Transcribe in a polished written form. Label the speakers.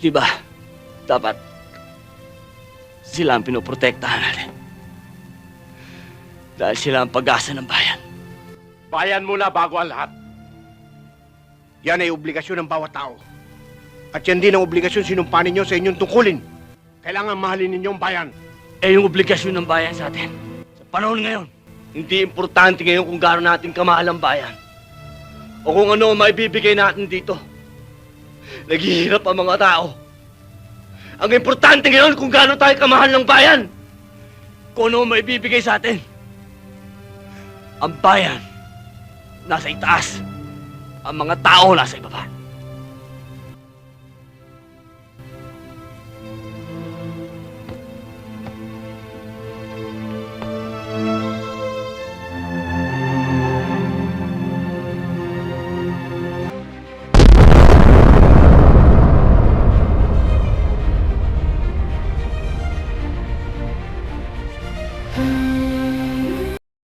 Speaker 1: Di ba, dapat sila ang pinoprotektahan natin. Dahil sila ang pag-asa ng bayan.
Speaker 2: Bayan muna bago ang lahat. Yan ay obligasyon ng bawat tao. At yan din ang obligasyon sinumpanin nyo sa inyong tungkulin. Kailangan mahalin ninyo ang bayan.
Speaker 1: Eh yung obligasyon ng bayan sa atin. Sa panahon ngayon, hindi importante ngayon kung gaano natin kamahal ang bayan. O kung ano ang maibibigay natin dito. Naghihirap ang mga tao. Ang importante ngayon kung gaano tayo kamahal ng bayan. Kung ano ang maibibigay sa atin. Ang bayan, nasa itaas. Ang mga tao nasa ibaba.